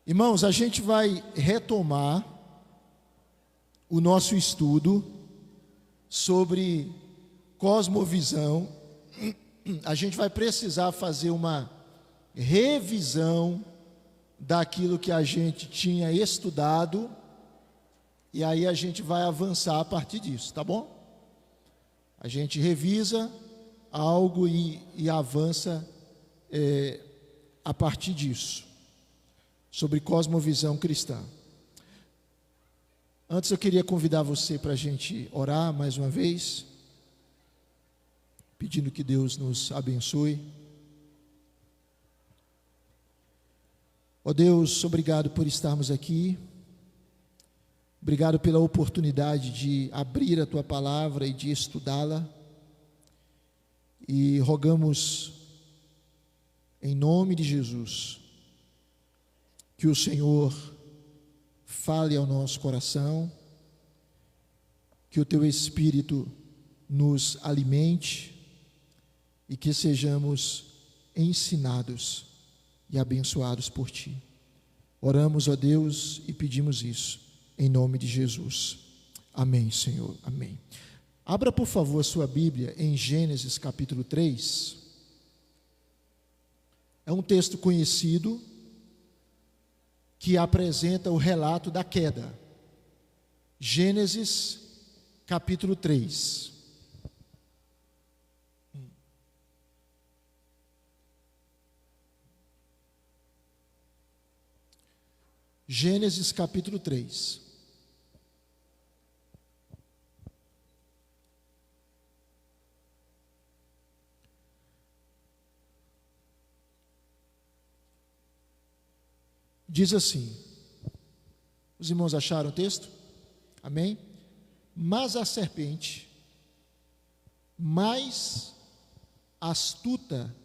Irmãos, a gente vai retomar o nosso estudo sobre cosmovisão. A gente vai precisar fazer uma revisão daquilo que a gente tinha estudado, e aí a gente vai avançar a partir disso, tá bom? A gente revisa algo e avança a partir disso, sobre cosmovisão cristã. Antes eu queria convidar você para a gente orar mais uma vez, pedindo que Deus nos abençoe. Ó Deus, obrigado por estarmos aqui, obrigado pela oportunidade de abrir a Tua Palavra e de estudá-la, e rogamos em nome de Jesus que o Senhor fale ao nosso coração, que o Teu Espírito nos alimente e que sejamos ensinados e abençoados por Ti. Oramos, ó Deus, e pedimos isso em nome de Jesus. Amém, Senhor. Amém. Abra, por favor, a sua Bíblia em Gênesis capítulo 3. É um texto conhecido que apresenta o relato da queda. Gênesis capítulo 3. Gênesis capítulo 3. Diz assim, os irmãos acharam o texto? Amém? Mas a serpente, mais astuta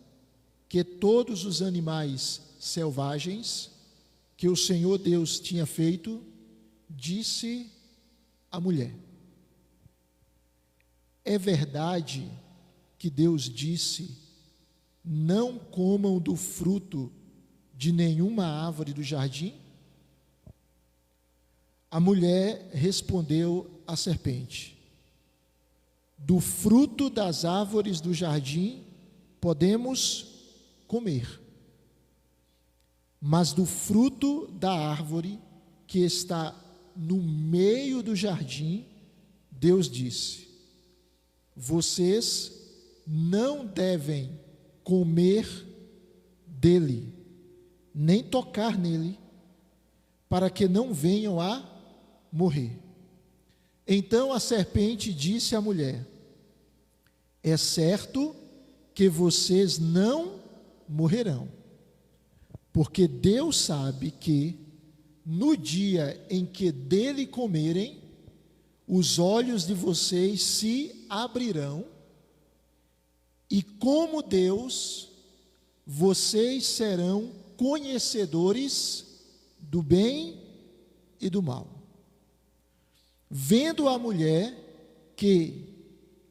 que todos os animais selvagens que o Senhor Deus tinha feito, disse à mulher: é verdade que Deus disse, não comam do fruto de nenhuma árvore do jardim? A mulher respondeu à serpente: do fruto das árvores do jardim podemos comer, mas do fruto da árvore que está no meio do jardim, Deus disse: vocês não devem comer dele, nem tocar nele, para que não venham a morrer. Então a serpente disse à mulher: é certo que vocês não morrerão, porque Deus sabe que no dia em que dele comerem, os olhos de vocês se abrirão, e como Deus, vocês serão conhecedores do bem e do mal. Vendo a mulher que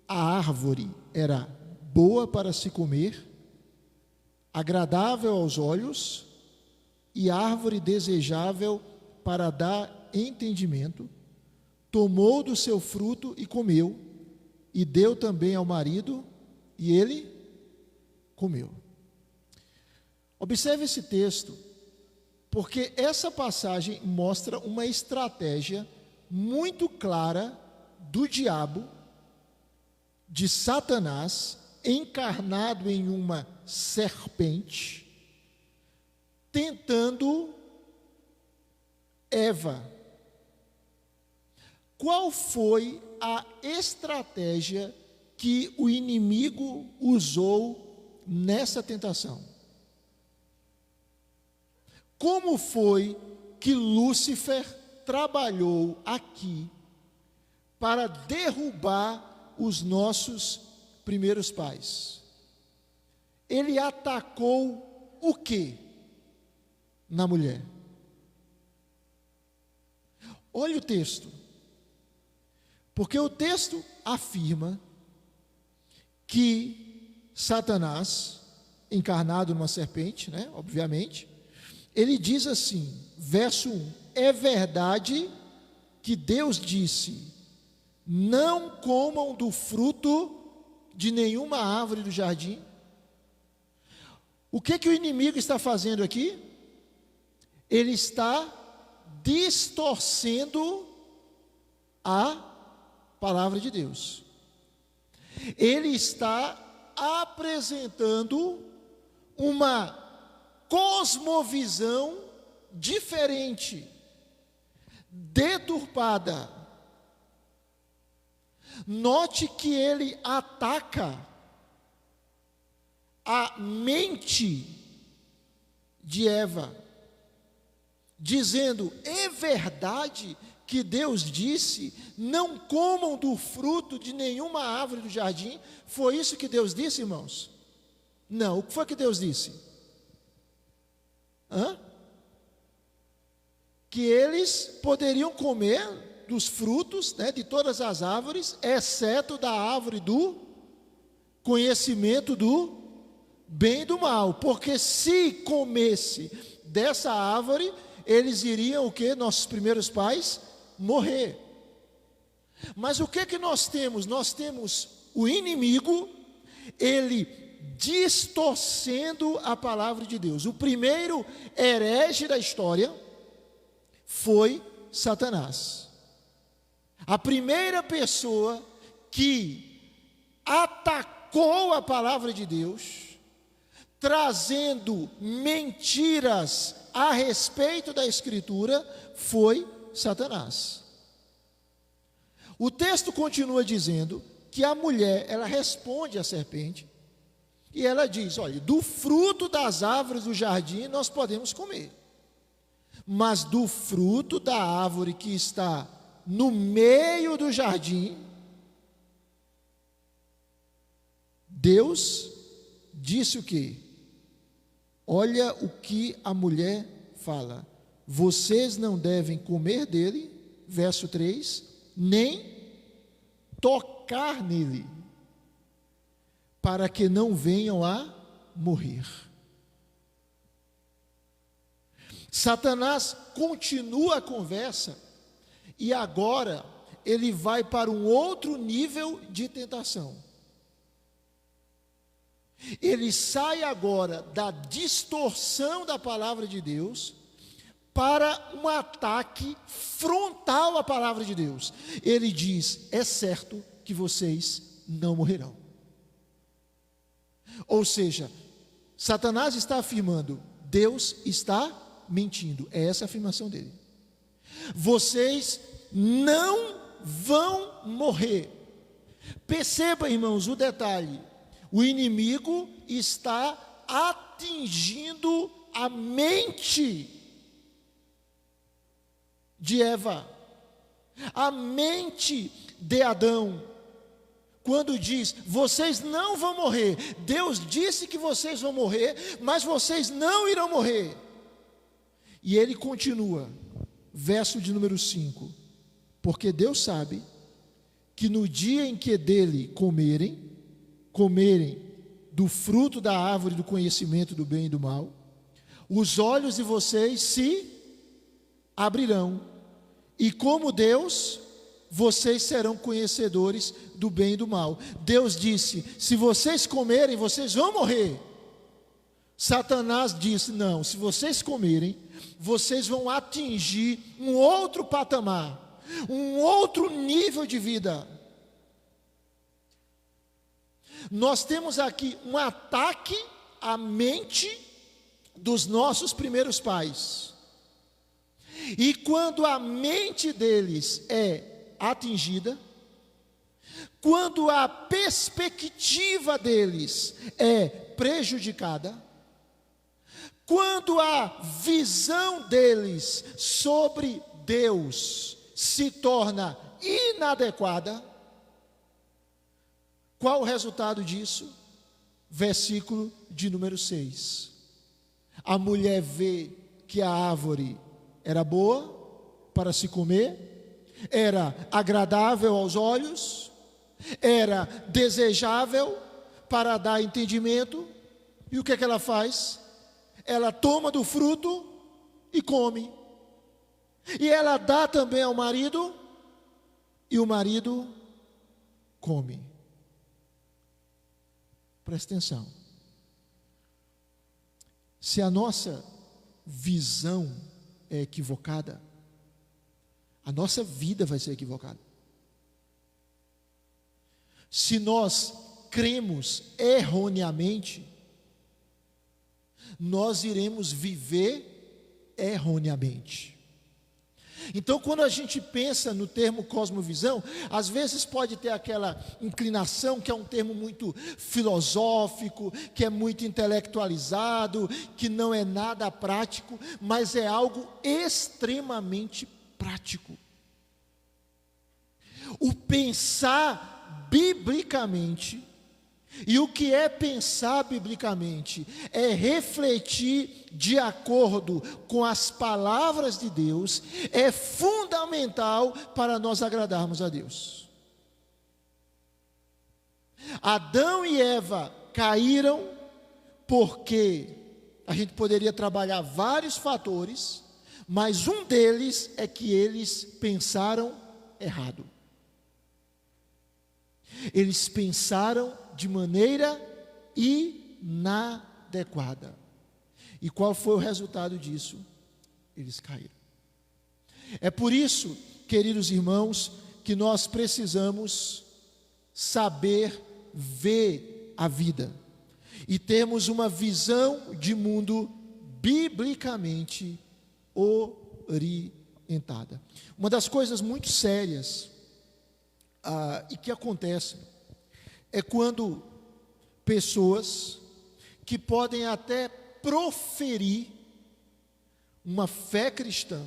a árvore era boa para se comer, agradável aos olhos, e árvore desejável para dar entendimento, tomou do seu fruto e comeu, e deu também ao marido, e ele comeu. Observe esse texto, porque essa passagem mostra uma estratégia muito clara do diabo, de Satanás, encarnado em uma serpente, tentando Eva. Qual foi a estratégia que o inimigo usou nessa tentação? Como foi que Lúcifer trabalhou aqui para derrubar os nossos primeiros pais? Ele atacou o quê na mulher? Olha o texto, porque o texto afirma que Satanás, encarnado numa serpente, obviamente, Ele diz assim, verso 1: é verdade que Deus disse: não comam do fruto de nenhuma árvore do jardim. O que o inimigo está fazendo aqui? Ele está distorcendo a palavra de Deus. Ele está apresentando uma cosmovisão diferente, deturpada. Note que ele ataca a mente de Eva, dizendo: é verdade que Deus disse: não comam do fruto de nenhuma árvore do jardim? Foi isso que Deus disse, irmãos? Não, o que foi que Deus disse? Que eles poderiam comer dos frutos, né, de todas as árvores, exceto da árvore do conhecimento do bem e do mal, porque se comesse dessa árvore, eles iriam o que? Nossos primeiros pais morrer. Mas o que nós temos? Nós temos o inimigo, ele distorcendo a palavra de Deus. O primeiro herege da história foi Satanás. A primeira pessoa que atacou a palavra de Deus, trazendo mentiras a respeito da Escritura, foi Satanás. O texto continua dizendo que a mulher, ela responde à serpente, e ela diz: olha, do fruto das árvores do jardim nós podemos comer, mas do fruto da árvore que está no meio do jardim, Deus disse o quê? Olha o que a mulher fala: vocês não devem comer dele, verso 3, nem tocar nele, para que não venham a morrer. Satanás continua a conversa, e agora ele vai para um outro nível de tentação. Ele sai agora da distorção da palavra de Deus para um ataque frontal à palavra de Deus. Ele diz: é certo que vocês não morrerão. Ou seja, Satanás está afirmando, Deus está mentindo. É essa a afirmação dele. Vocês não vão morrer. Perceba, irmãos, o detalhe: o inimigo está atingindo a mente de Eva, a mente de Adão, quando diz: vocês não vão morrer. Deus disse que vocês vão morrer, mas vocês não irão morrer. E ele continua, verso de número 5: porque Deus sabe que no dia em que dele comerem do fruto da árvore do conhecimento do bem e do mal, os olhos de vocês se abrirão, e como Deus, vocês serão conhecedores do bem e do mal. Deus disse: se vocês comerem, vocês vão morrer. Satanás disse: não, se vocês comerem, vocês vão atingir um outro patamar, um outro nível de vida. Nós temos aqui um ataque à mente dos nossos primeiros pais. E quando a mente deles é atingida, quando a perspectiva deles é prejudicada, quando a visão deles sobre Deus se torna inadequada, qual o resultado disso? Versículo de número 6. A mulher vê que a árvore era boa para se comer, era agradável aos olhos, era desejável para dar entendimento, e o que ela faz? Ela toma do fruto e come. E ela dá também ao marido, e o marido come. Presta atenção. Se a nossa visão é equivocada, a nossa vida vai ser equivocada. Se nós cremos erroneamente, nós iremos viver erroneamente. Então, quando a gente pensa no termo cosmovisão, às vezes pode ter aquela inclinação que é um termo muito filosófico, que é muito intelectualizado, que não é nada prático, mas é algo extremamente prático. O pensar biblicamente, e o que é pensar biblicamente? É refletir de acordo com as palavras de Deus, é fundamental para nós agradarmos a Deus. Adão e Eva caíram porque a gente poderia trabalhar vários fatores, mas um deles é que eles pensaram errado. Eles pensaram de maneira inadequada. E qual foi o resultado disso? Eles caíram. É por isso, queridos irmãos, que nós precisamos saber ver a vida e termos uma visão de mundo biblicamente orientada. Uma das coisas muito sérias e que acontecem é quando pessoas que podem até proferir uma fé cristã,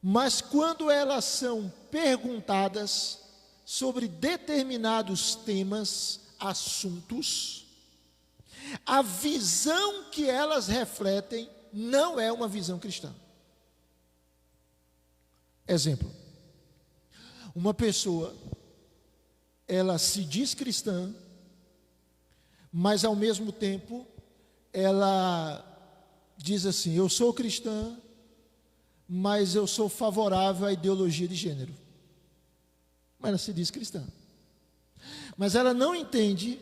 mas quando elas são perguntadas sobre determinados temas, assuntos, a visão que elas refletem não é uma visão cristã. Exemplo: uma pessoa, ela se diz cristã, mas ao mesmo tempo ela diz assim: eu sou cristã, mas eu sou favorável à ideologia de gênero. Mas ela se diz cristã, mas ela não entende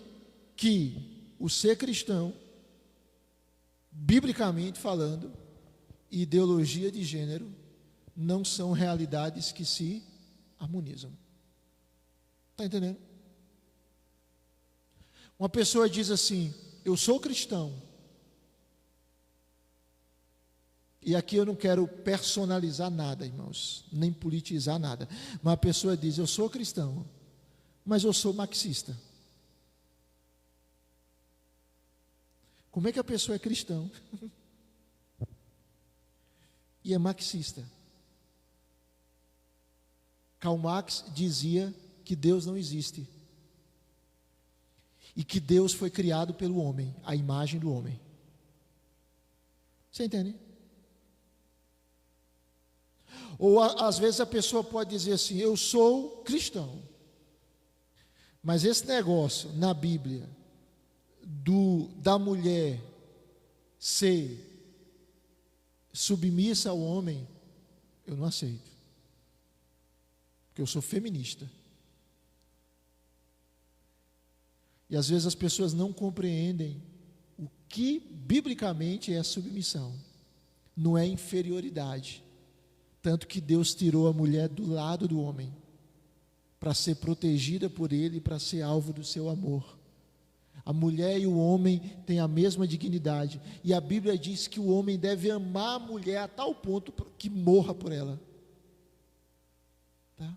que o ser cristão, biblicamente falando, e ideologia de gênero não são realidades que se harmonizam. Está entendendo? Uma pessoa diz assim: eu sou cristão. E aqui eu não quero personalizar nada, irmãos, nem politizar nada. Mas a pessoa diz: eu sou cristão, mas eu sou marxista. Como é que a pessoa é cristão e é marxista? Karl Marx dizia que Deus não existe e que Deus foi criado pelo homem, a imagem do homem. Você entende? Ou às vezes a pessoa pode dizer assim: eu sou cristão, mas esse negócio na Bíblia da mulher ser submissa ao homem, eu não aceito, porque eu sou feminista. E às vezes as pessoas não compreendem o que biblicamente é submissão. Não é inferioridade. Tanto que Deus tirou a mulher do lado do homem, para ser protegida por ele, para ser alvo do seu amor. A mulher e o homem têm a mesma dignidade, e a Bíblia diz que o homem deve amar a mulher a tal ponto que morra por ela. Tá?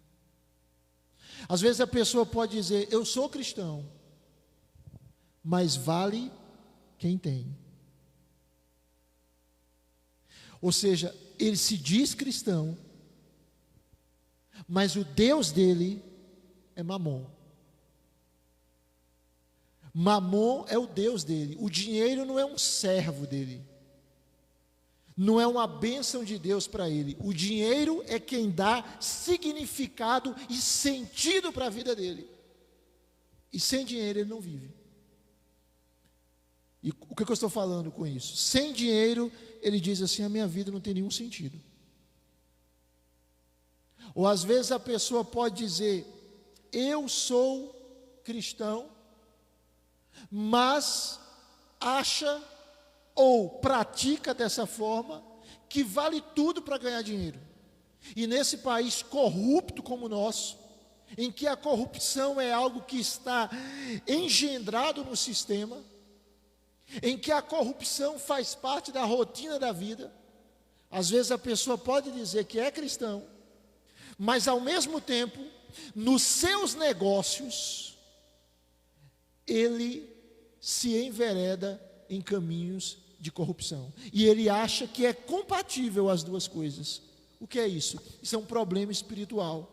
Às vezes a pessoa pode dizer: eu sou cristão, mas vale quem tem. Ou seja, ele se diz cristão, mas o Deus dele é Mamon. Mamon é o Deus dele. O dinheiro não é um servo dele, não é uma bênção de Deus para ele. O dinheiro é quem dá significado e sentido para a vida dele. E sem dinheiro ele não vive. E o que eu estou falando com isso? Sem dinheiro ele diz assim: a minha vida não tem nenhum sentido. Ou às vezes a pessoa pode dizer: eu sou cristão, mas acha ou pratica dessa forma que vale tudo para ganhar dinheiro. E nesse país corrupto como o nosso, em que a corrupção é algo que está engendrado no sistema, em que a corrupção faz parte da rotina da vida, às vezes a pessoa pode dizer que é cristão, mas ao mesmo tempo, nos seus negócios, ele se envereda em caminhos de corrupção. E ele acha que é compatível as duas coisas. O que é isso? Isso é um problema espiritual.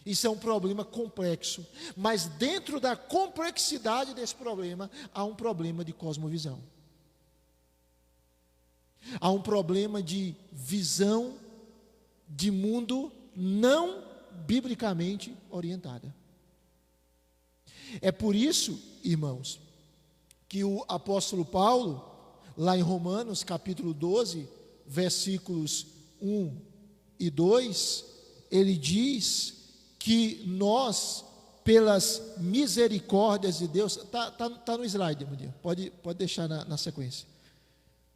Isso é um problema complexo. Mas dentro da complexidade desse problema, há um problema de cosmovisão. Há um problema de visão de mundo não biblicamente orientada. É por isso, irmãos, que o apóstolo Paulo, lá em Romanos capítulo 12, versículos 1 e 2, ele diz que nós, pelas misericórdias de Deus, tá no slide, pode deixar na sequência.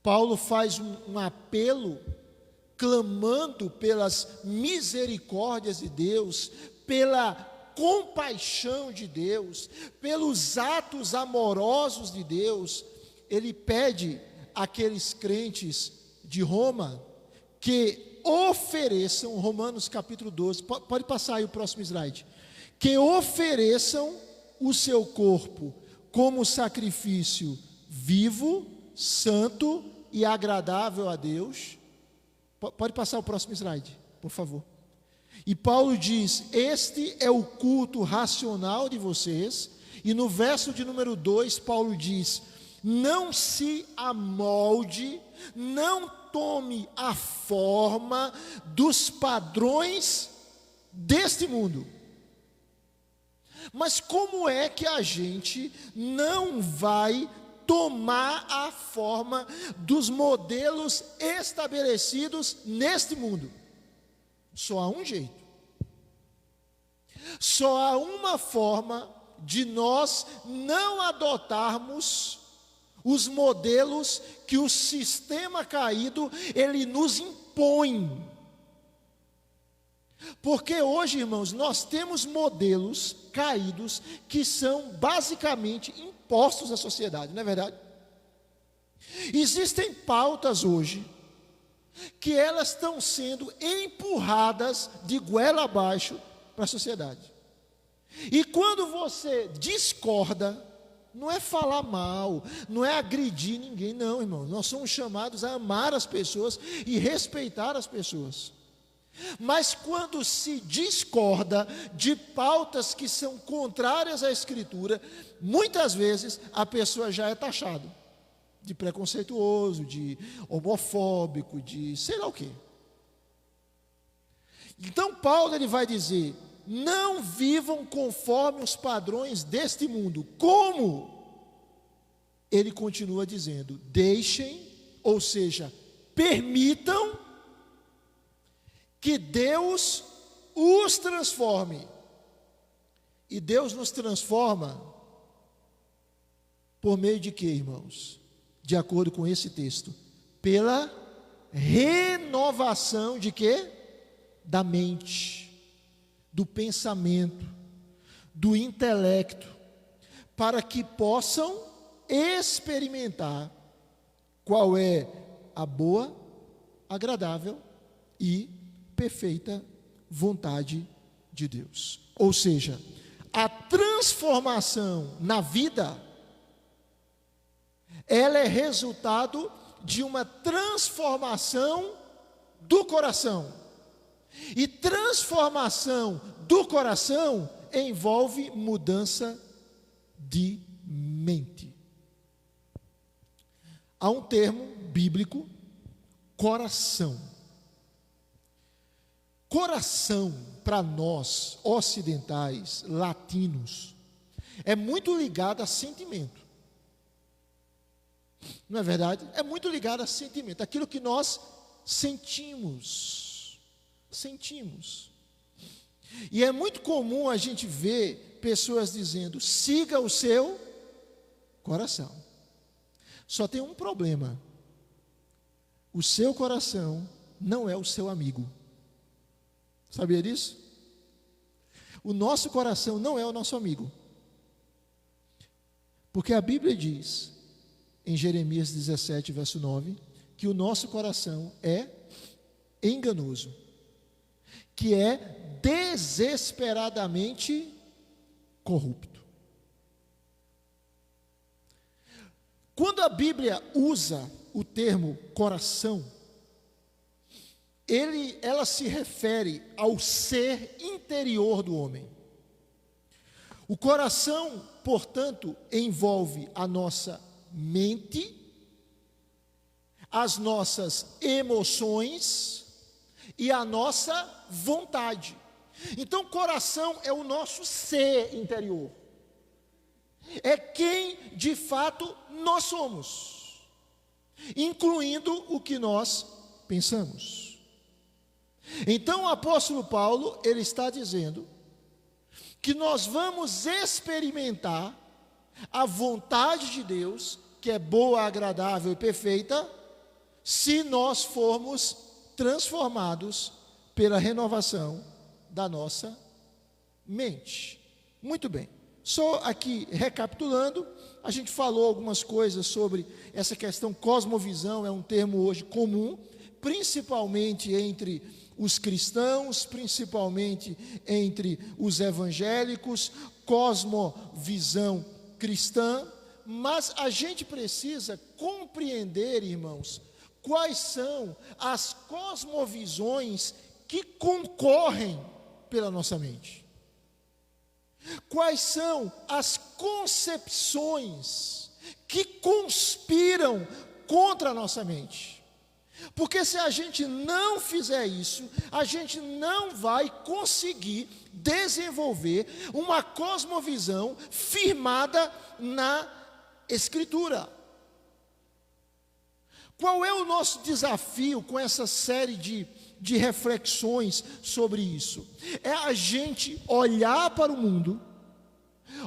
Paulo faz um apelo, clamando pelas misericórdias de Deus, pela compaixão de Deus, pelos atos amorosos de Deus. Ele pede àqueles crentes de Roma que ofereçam, Romanos capítulo 12, pode passar aí o próximo slide, que ofereçam o seu corpo como sacrifício vivo, santo e agradável a Deus. Pode passar o próximo slide, por favor. E Paulo diz: este é o culto racional de vocês. E no verso de número 2, Paulo diz: não se amolde, não tome a forma dos padrões deste mundo. Mas como é que a gente não vai tomar a forma dos modelos estabelecidos neste mundo? Só há um jeito. Só há uma forma de nós não adotarmos os modelos que o sistema caído ele nos impõe. Porque hoje, irmãos, nós temos modelos caídos que são basicamente impostos à sociedade, não é verdade? Existem pautas hoje que elas estão sendo empurradas de goela abaixo para a sociedade. E quando você discorda, não é falar mal, não é agredir ninguém, não, irmão. Nós somos chamados a amar as pessoas e respeitar as pessoas. Mas quando se discorda de pautas que são contrárias à Escritura, muitas vezes a pessoa já é taxada de preconceituoso, de homofóbico, de sei lá o quê. Então Paulo ele vai dizer: não vivam conforme os padrões deste mundo. Como? Ele continua dizendo: deixem, ou seja, permitam que Deus os transforme. E Deus nos transforma por meio de quê, irmãos? De acordo com esse texto, pela renovação de quê? Da mente, do pensamento, do intelecto, para que possam experimentar qual é a boa, agradável e perfeita vontade de Deus. Ou seja, a transformação na vida, ela é resultado de uma transformação do coração. E transformação do coração envolve mudança de mente. Há um termo bíblico, coração. Coração, para nós, ocidentais, latinos, é muito ligado a sentimento. Não é verdade? É muito ligado a sentimento, aquilo que nós sentimos. Sentimos. E é muito comum a gente ver pessoas dizendo: siga o seu coração. Só tem um problema: o seu coração não é o seu amigo. Sabia disso? O nosso coração não é o nosso amigo. Porque a Bíblia diz, em Jeremias 17, verso 9, que o nosso coração é enganoso, que é desesperadamente corrupto. Quando a Bíblia usa o termo coração, ela se refere ao ser interior do homem. O coração, portanto, envolve a nossa mente, as nossas emoções e a nossa vontade. Então, coração é o nosso ser interior. É quem, de fato, nós somos, incluindo o que nós pensamos. Então, o apóstolo Paulo, ele está dizendo que nós vamos experimentar a vontade de Deus, que é boa, agradável e perfeita, se nós formos transformados pela renovação da nossa mente. Muito bem. Só aqui recapitulando, a gente falou algumas coisas sobre essa questão cosmovisão, é um termo hoje comum, principalmente entre os cristãos, principalmente entre os evangélicos, cosmovisão cristã, mas a gente precisa compreender, irmãos, quais são as cosmovisões que concorrem pela nossa mente. Quais são as concepções que conspiram contra a nossa mente? Porque se a gente não fizer isso, a gente não vai conseguir desenvolver uma cosmovisão firmada na Escritura. Qual é o nosso desafio com essa série de reflexões sobre isso? É a gente olhar para o mundo,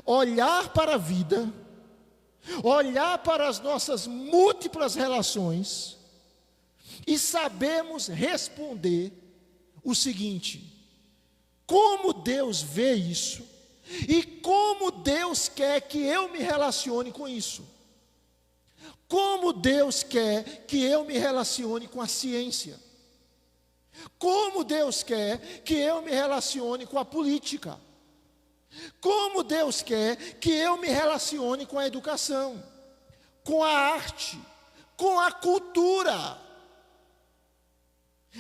olhar para a vida, olhar para as nossas múltiplas relações e sabermos responder o seguinte: como Deus vê isso e como Deus quer que eu me relacione com isso? Como Deus quer que eu me relacione com a ciência? Como Deus quer que eu me relacione com a política? Como Deus quer que eu me relacione com a educação, com a arte, com a cultura?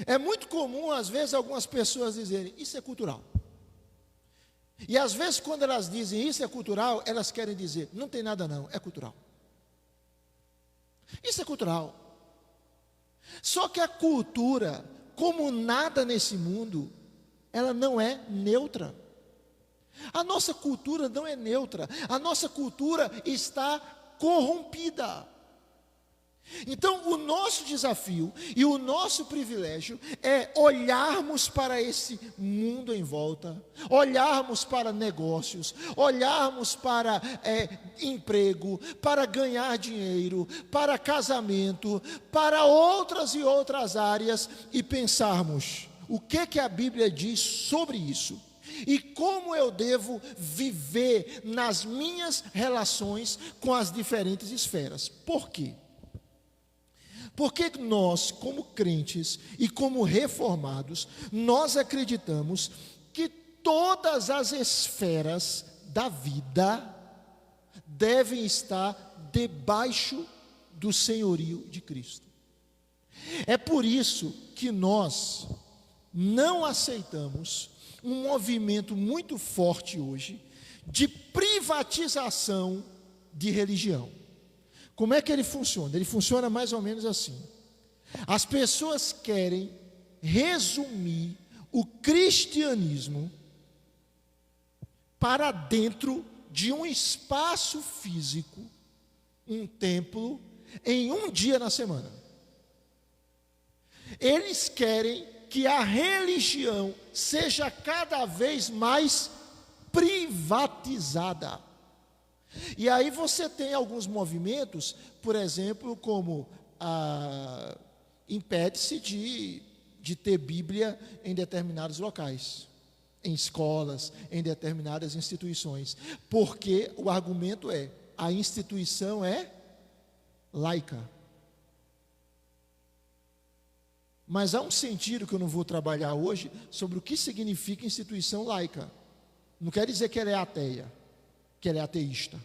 É muito comum, às vezes, algumas pessoas dizerem: isso é cultural. E às vezes, quando elas dizem isso é cultural, elas querem dizer: não tem nada não, é cultural. Isso é cultural. Só que a cultura, como nada nesse mundo, ela não é neutra. A nossa cultura não é neutra. A nossa cultura está corrompida. Então, o nosso desafio e o nosso privilégio é olharmos para esse mundo em volta, olharmos para negócios, olharmos para emprego, para ganhar dinheiro, para casamento, para outras e outras áreas e pensarmos: o que a Bíblia diz sobre isso? E como eu devo viver nas minhas relações com as diferentes esferas? Por quê? Porque nós, como crentes e como reformados, nós acreditamos que todas as esferas da vida devem estar debaixo do senhorio de Cristo. É por isso que nós não aceitamos um movimento muito forte hoje de privatização de religião. Como é que ele funciona? Ele funciona mais ou menos assim: as pessoas querem resumir o cristianismo para dentro de um espaço físico, um templo, em um dia na semana. Eles querem que a religião seja cada vez mais privatizada. E aí você tem alguns movimentos, por exemplo, como impede-se de ter Bíblia em determinados locais, em escolas, em determinadas instituições, porque o argumento é: a instituição é laica. Mas há um sentido que eu não vou trabalhar hoje sobre o que significa instituição laica. Não quer dizer que ela é ateia, que ela é ateísta.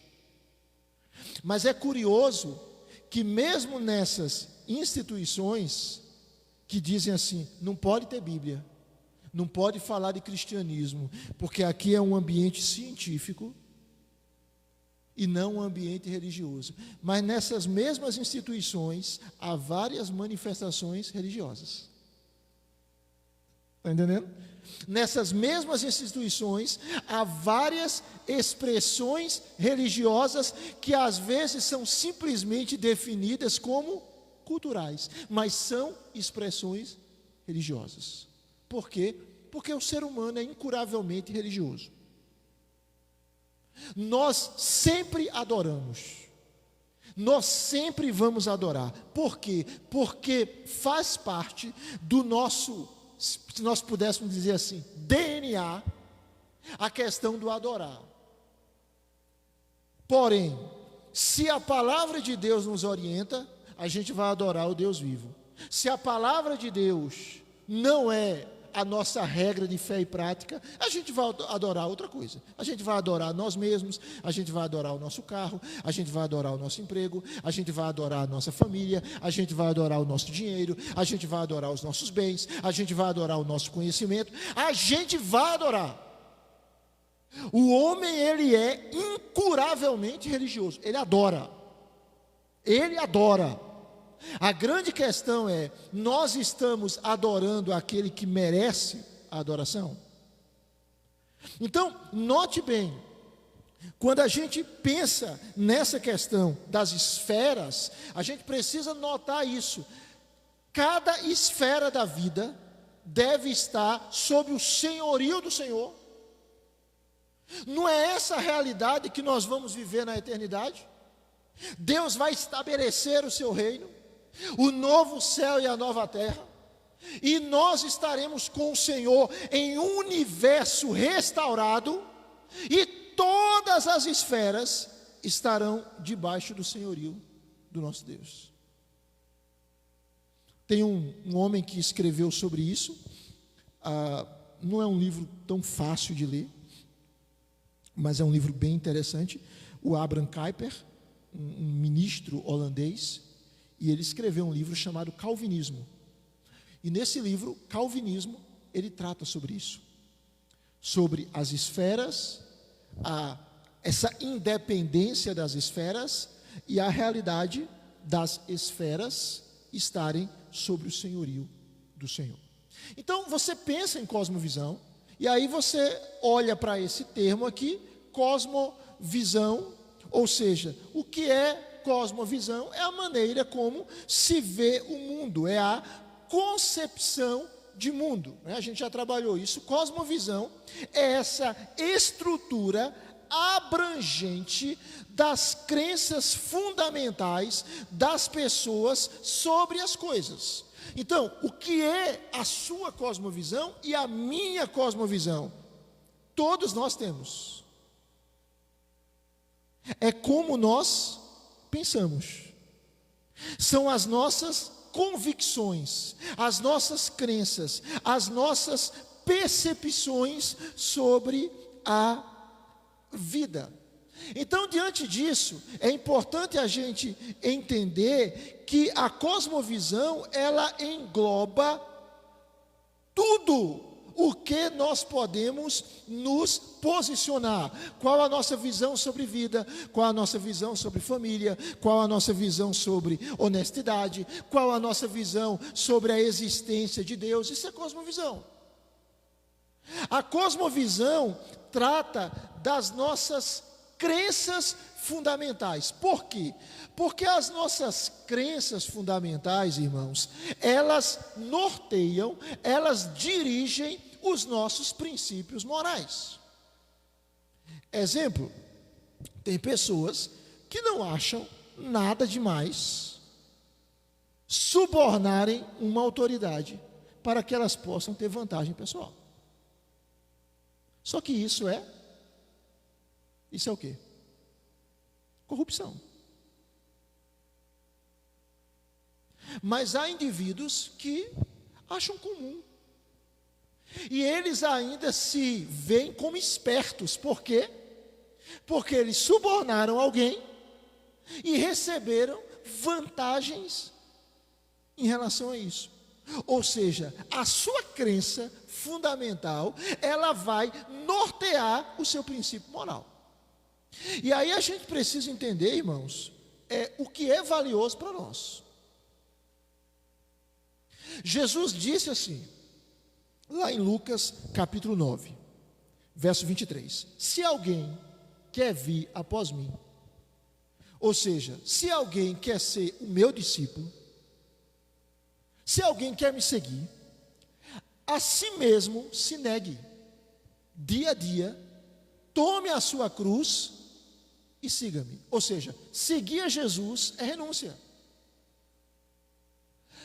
Mas é curioso que mesmo nessas instituições que dizem assim, não pode ter Bíblia, não pode falar de cristianismo, porque aqui é um ambiente científico e não um ambiente religioso. Mas nessas mesmas instituições há várias manifestações religiosas. Está entendendo? Nessas mesmas instituições há várias expressões religiosas que às vezes são simplesmente definidas como culturais, mas são expressões religiosas. Por quê? Porque o ser humano é incuravelmente religioso. Nós sempre adoramos, nós sempre vamos adorar. Por quê? Porque faz parte do nosso, se nós pudéssemos dizer assim, DNA, a questão do adorar. Porém, se a palavra de Deus nos orienta, a gente vai adorar o Deus vivo. Se a palavra de Deus não é a nossa regra de fé e prática, a gente vai adorar outra coisa. A gente vai adorar nós mesmos, a gente vai adorar o nosso carro, a gente vai adorar o nosso emprego, a gente vai adorar a nossa família, a gente vai adorar o nosso dinheiro, a gente vai adorar os nossos bens, a gente vai adorar o nosso conhecimento, a gente vai adorar. O homem, ele é incuravelmente religioso, ele adora. Ele adora. A grande questão é, nós estamos adorando aquele que merece a adoração? Então, note bem, quando a gente pensa nessa questão das esferas, a gente precisa notar isso. Cada esfera da vida deve estar sob o senhorio do Senhor. Não é essa a realidade que nós vamos viver na eternidade? Deus vai estabelecer o seu reino, o novo céu e a nova terra, e nós estaremos com o Senhor em um universo restaurado, e todas as esferas estarão debaixo do senhorio do nosso Deus. Tem um homem que escreveu sobre isso, não é um livro tão fácil de ler, mas é um livro bem interessante, o Abraham Kuyper, um ministro holandês, e ele escreveu um livro chamado Calvinismo. E nesse livro, Calvinismo, ele trata sobre isso. Sobre as esferas, essa independência das esferas e a realidade das esferas estarem sobre o senhorio do Senhor. Então, você pensa em cosmovisão, e aí você olha para esse termo aqui, cosmovisão, ou seja, o que é cosmovisão? É a maneira como se vê o mundo, é a concepção de mundo, né? A gente já trabalhou isso. Cosmovisão é essa estrutura abrangente das crenças fundamentais das pessoas sobre as coisas. Então, o que é a sua cosmovisão e a minha cosmovisão? Todos nós temos. É como nós pensamos. São as nossas convicções, as nossas crenças, as nossas percepções sobre a vida. Então, diante disso, é importante a gente entender que a cosmovisão, ela engloba tudo o que nós podemos nos posicionar. Qual a nossa visão sobre vida, qual a nossa visão sobre família, qual a nossa visão sobre honestidade, qual a nossa visão sobre a existência de Deus. Isso é cosmovisão. A cosmovisão trata das nossas crenças fundamentais. Por quê? Porque as nossas crenças fundamentais, irmãos, elas norteiam, elas dirigem os nossos princípios morais. Exemplo, tem pessoas que não acham nada demais subornarem uma autoridade para que elas possam ter vantagem pessoal. Só que isso é o quê? Corrupção. Mas há indivíduos que acham comum. E eles ainda se veem como espertos. Por quê? Porque eles subornaram alguém e receberam vantagens em relação a isso. Ou seja, a sua crença fundamental, ela vai nortear o seu princípio moral. E aí a gente precisa entender, irmãos, o que é valioso para nós. Jesus disse assim, lá em Lucas capítulo 9, verso 23, se alguém quer vir após mim, ou seja, se alguém quer ser o meu discípulo, se alguém quer me seguir, a si mesmo se negue, dia a dia, tome a sua cruz e siga-me. Ou seja, seguir a Jesus é renúncia.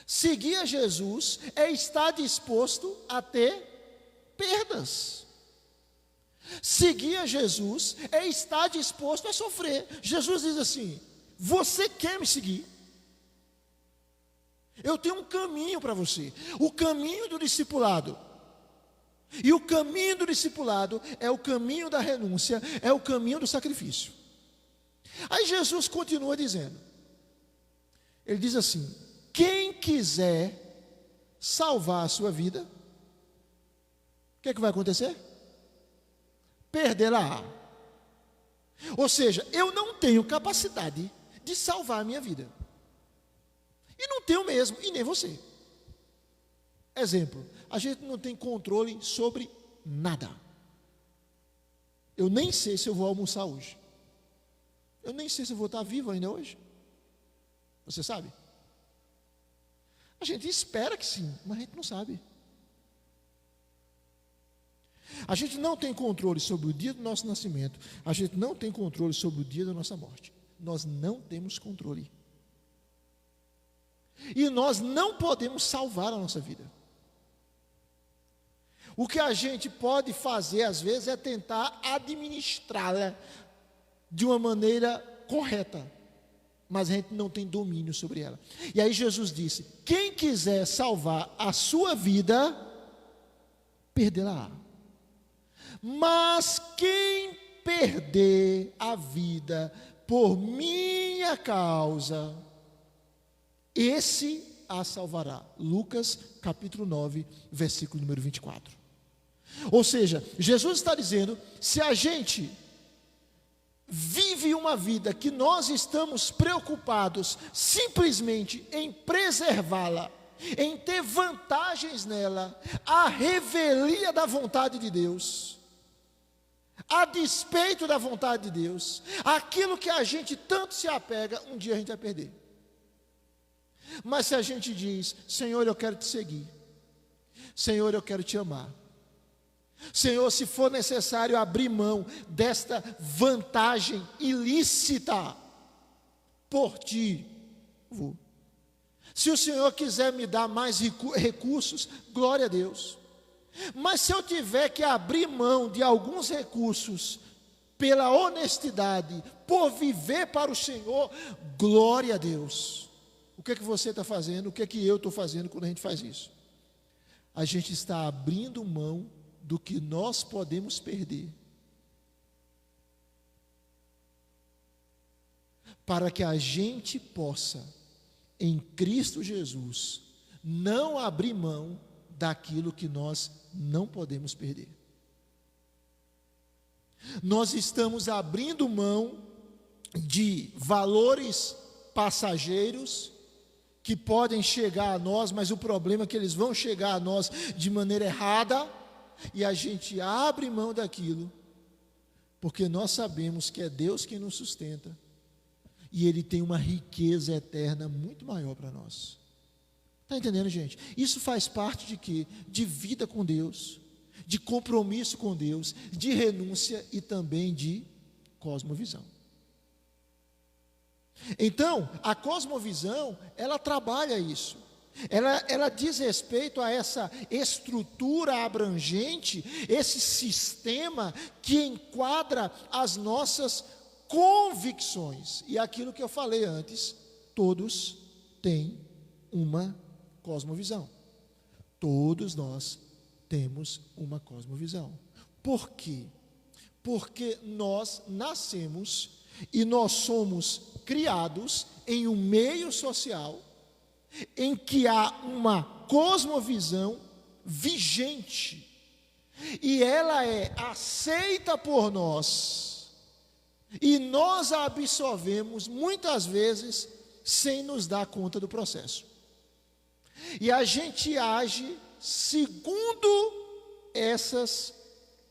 Seguir a Jesus é estar disposto a ter perdas. Seguir a Jesus é estar disposto a sofrer. Jesus diz assim: você quer me seguir? Eu tenho um caminho para você, o caminho do discipulado. E o caminho do discipulado é o caminho da renúncia, é o caminho do sacrifício. Aí Jesus continua dizendo, ele diz assim: quem quiser salvar a sua vida, o que é que vai acontecer? Perdê-la. Ou seja, eu não tenho capacidade de salvar a minha vida. E não tenho mesmo, e nem você. Exemplo, a gente não tem controle sobre nada. Eu nem sei se eu vou almoçar hoje. Eu nem sei se eu vou estar vivo ainda hoje. Você sabe? A gente espera que sim, mas a gente não sabe. A gente não tem controle sobre o dia do nosso nascimento. A gente não tem controle sobre o dia da nossa morte. Nós não temos controle. E nós não podemos salvar a nossa vida. O que a gente pode fazer, às vezes, é tentar administrá-la de uma maneira correta. Mas a gente não tem domínio sobre ela. E aí Jesus disse: quem quiser salvar a sua vida, perdê-la. Mas quem perder a vida por minha causa, esse a salvará. Lucas capítulo 9, versículo número 24. Ou seja, Jesus está dizendo, se a gente vive uma vida que nós estamos preocupados simplesmente em preservá-la, em ter vantagens nela, a revelia da vontade de Deus, a despeito da vontade de Deus, aquilo que a gente tanto se apega, um dia a gente vai perder. Mas se a gente diz: Senhor, eu quero te seguir, Senhor, eu quero te amar, Senhor, se for necessário abrir mão desta vantagem ilícita, por ti vou. Se o Senhor quiser me dar mais recursos, glória a Deus. Mas se eu tiver que abrir mão de alguns recursos, pela honestidade, por viver para o Senhor, glória a Deus. O que é que você está fazendo? O que é que eu estou fazendo quando a gente faz isso? A gente está abrindo mão do que nós podemos perder, para que a gente possa, em Cristo Jesus, não abrir mão daquilo que nós não podemos perder. Nós estamos abrindo mão de valores passageiros que podem chegar a nós, mas o problema é que eles vão chegar a nós de maneira errada, e a gente abre mão daquilo porque nós sabemos que é Deus quem nos sustenta, e Ele tem uma riqueza eterna muito maior para nós. Está entendendo, gente? Isso faz parte de quê? De vida com Deus, de compromisso com Deus, de renúncia e também de cosmovisão. Então, a cosmovisão, ela trabalha isso. Ela diz respeito a essa estrutura abrangente, esse sistema que enquadra as nossas convicções. E aquilo que eu falei antes, todos têm uma cosmovisão. Todos nós temos uma cosmovisão. Por quê? Porque nós nascemos e nós somos criados em um meio social em que há uma cosmovisão vigente, e ela é aceita por nós, e nós a absorvemos muitas vezes sem nos dar conta do processo, e a gente age segundo essas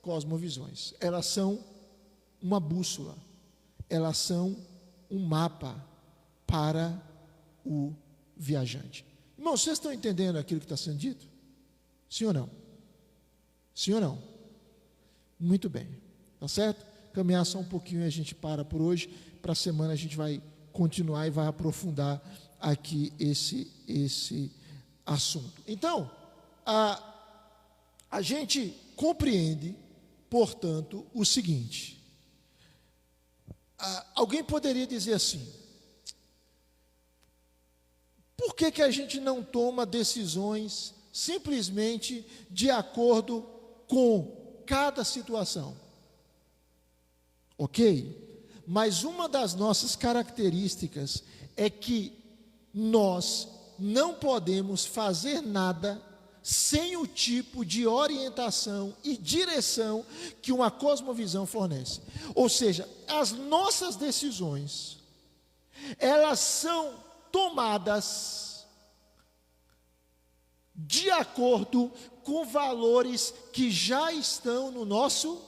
cosmovisões. Elas são uma bússola, elas são um mapa para o viajante. Irmãos, vocês estão entendendo aquilo que está sendo dito? Sim ou não? Sim ou não? Muito bem, tá certo? Caminhar só um pouquinho e a gente para por hoje. Para a semana a gente vai continuar e vai aprofundar aqui esse assunto. Então, a gente compreende, portanto, o seguinte. Alguém poderia dizer assim: por que a gente não toma decisões simplesmente de acordo com cada situação? Ok? Mas uma das nossas características é que nós não podemos fazer nada sem o tipo de orientação e direção que uma cosmovisão fornece. Ou seja, as nossas decisões, elas são tomadas de acordo com valores que já estão no nosso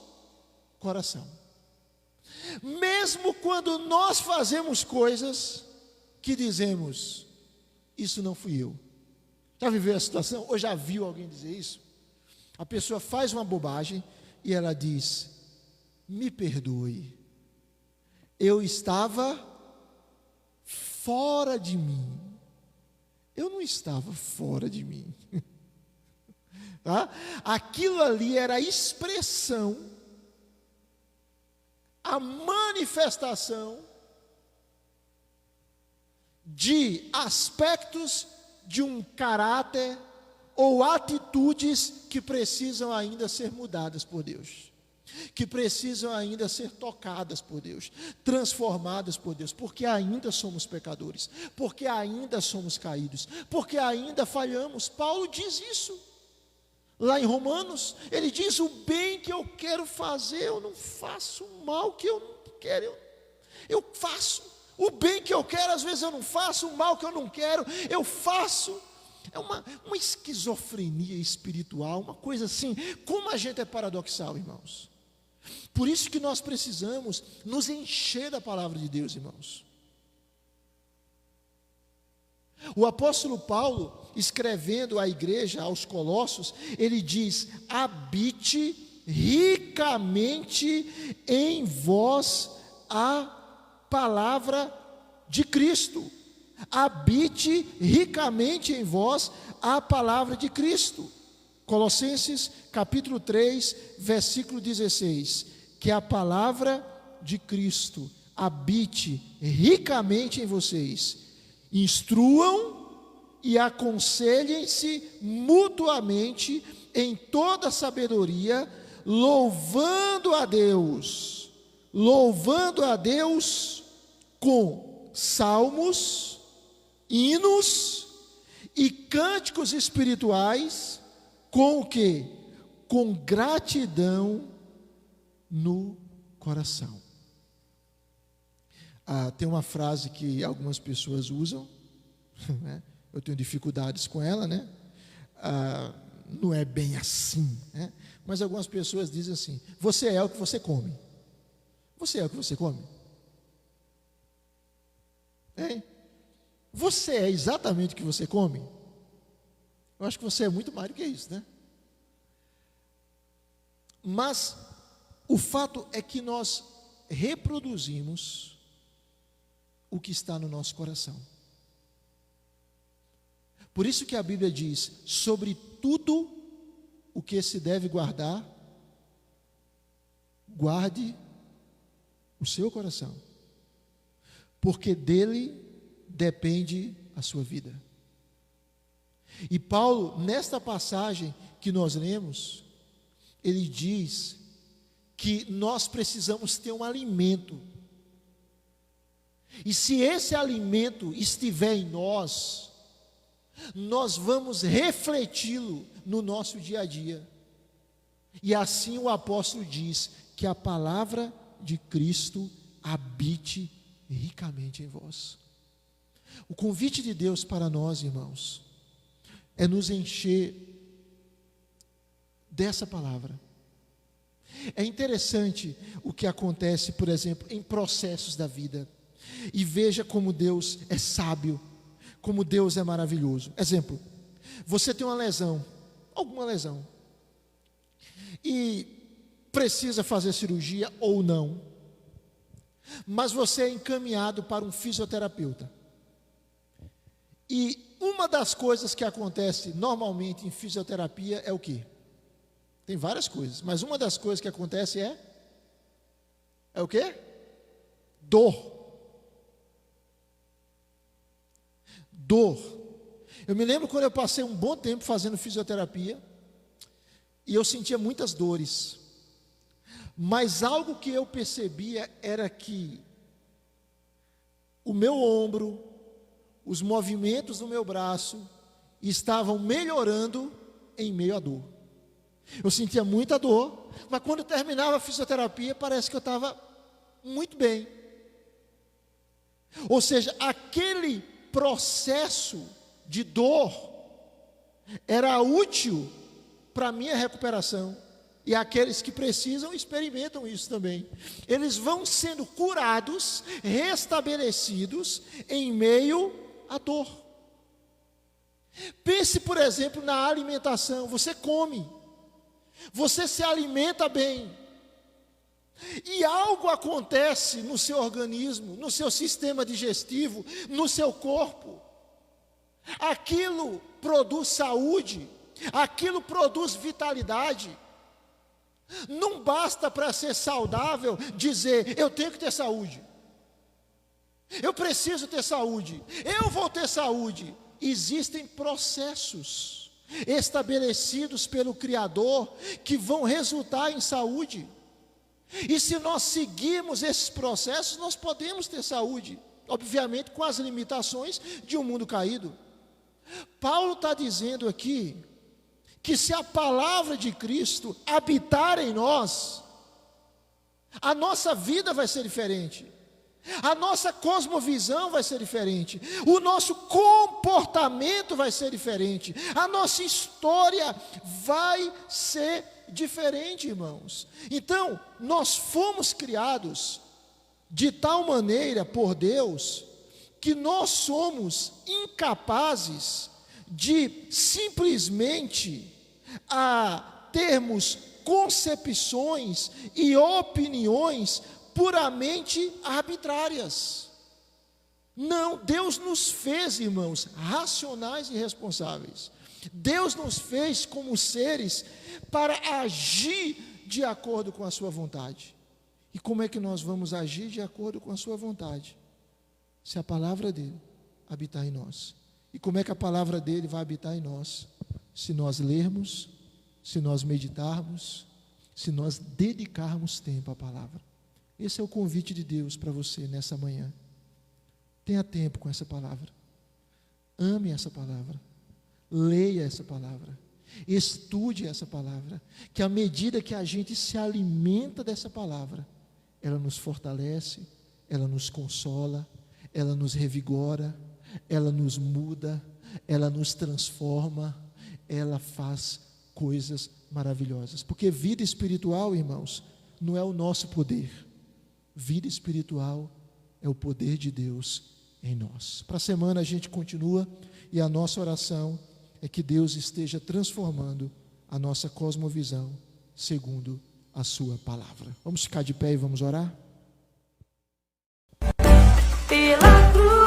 coração. Mesmo quando nós fazemos coisas que dizemos, isso não fui eu. Já viveu a situação? Ou já viu alguém dizer isso? A pessoa faz uma bobagem e ela diz, me perdoe, eu estava fora de mim. Eu não estava fora de mim. Tá? Aquilo ali era a expressão, a manifestação de aspectos de um caráter ou atitudes que precisam ainda ser mudadas por Deus, que precisam ainda ser tocadas por Deus, transformadas por Deus, porque ainda somos pecadores, porque ainda somos caídos, porque ainda falhamos. Paulo diz isso lá em Romanos. Ele diz, o bem que eu quero fazer eu não faço, o mal que eu não quero eu faço. O bem que eu quero, às vezes eu não faço, o mal que eu não quero, eu faço. É uma esquizofrenia espiritual, uma coisa assim. Como a gente é paradoxal, irmãos. Por isso que nós precisamos nos encher da palavra de Deus, irmãos. O apóstolo Paulo, escrevendo à igreja, aos Colossos, ele diz, habite ricamente em vós a palavra de Cristo. Habite ricamente em vós a palavra de Cristo. Colossenses capítulo 3, versículo 16. Que a palavra de Cristo habite ricamente em vocês. Instruam e aconselhem-se mutuamente em toda sabedoria, louvando a Deus com salmos, hinos e cânticos espirituais, com o quê? Com gratidão no coração. Tem uma frase que algumas pessoas usam, né? Eu tenho dificuldades com ela, né? Não é bem assim, né? Mas algumas pessoas dizem assim, você é o que você come. Você é o que você come? Hein? Você é exatamente o que você come? Eu acho que você é muito mais do que isso, né? Mas o fato é que nós reproduzimos o que está no nosso coração. Por isso que a Bíblia diz: sobre tudo o que se deve guardar, guarde o seu coração, porque dele depende a sua vida. E Paulo, nesta passagem que nós lemos, ele diz que nós precisamos ter um alimento. E se esse alimento estiver em nós, nós vamos refleti-lo no nosso dia a dia. E assim o apóstolo diz que a palavra de Cristo habite ricamente em vós. O convite de Deus para nós, irmãos, é nos encher dessa palavra. É interessante o que acontece, por exemplo, em processos da vida. E veja como Deus é sábio, como Deus é maravilhoso. Exemplo, você tem uma lesão, alguma lesão, e precisa fazer cirurgia ou não, mas você é encaminhado para um fisioterapeuta. E uma das coisas que acontece normalmente em fisioterapia é o quê? Tem várias coisas, mas uma das coisas que acontece é o quê? Dor. Dor. Eu me lembro quando eu passei um bom tempo fazendo fisioterapia e eu sentia muitas dores. Mas algo que eu percebia era que o meu ombro, os movimentos do meu braço estavam melhorando em meio à dor. Eu sentia muita dor, mas quando terminava a fisioterapia, parece que eu estava muito bem. Ou seja, aquele processo de dor era útil para a minha recuperação. E aqueles que precisam experimentam isso também. Eles vão sendo curados, restabelecidos em meio à dor. Pense, por exemplo, na alimentação. Você come, você se alimenta bem, e algo acontece no seu organismo, no seu sistema digestivo, no seu corpo. Aquilo produz saúde, aquilo produz vitalidade. Não basta para ser saudável dizer: eu tenho que ter saúde, eu preciso ter saúde, eu vou ter saúde. Existem processos estabelecidos pelo Criador que vão resultar em saúde. E se nós seguirmos esses processos, nós podemos ter saúde, obviamente com as limitações de um mundo caído. Paulo está dizendo aqui que se a palavra de Cristo habitar em nós, a nossa vida vai ser diferente, a nossa cosmovisão vai ser diferente, o nosso comportamento vai ser diferente, a nossa história vai ser diferente, irmãos. Então, nós fomos criados de tal maneira por Deus, que nós somos incapazes de simplesmente termos concepções e opiniões puramente arbitrárias. Não, Deus nos fez, irmãos, racionais e responsáveis. Deus nos fez como seres para agir de acordo com a sua vontade. E como é que nós vamos agir de acordo com a sua vontade? Se a palavra dele habitar em nós. E como é que a palavra dele vai habitar em nós? Se nós lermos, se nós meditarmos, se nós dedicarmos tempo à palavra. Esse é o convite de Deus para você nessa manhã. Tenha tempo com essa palavra. Ame essa palavra. Leia essa palavra. Estude essa palavra. Que à medida que a gente se alimenta dessa palavra, ela nos fortalece, ela nos consola, ela nos revigora, ela nos muda, ela nos transforma, ela faz coisas maravilhosas. Porque vida espiritual, irmãos, não é o nosso poder, vida espiritual é o poder de Deus em nós. Para a semana a gente continua, e a nossa oração é que Deus esteja transformando a nossa cosmovisão segundo a sua palavra. Vamos ficar de pé e vamos orar? Pela cruz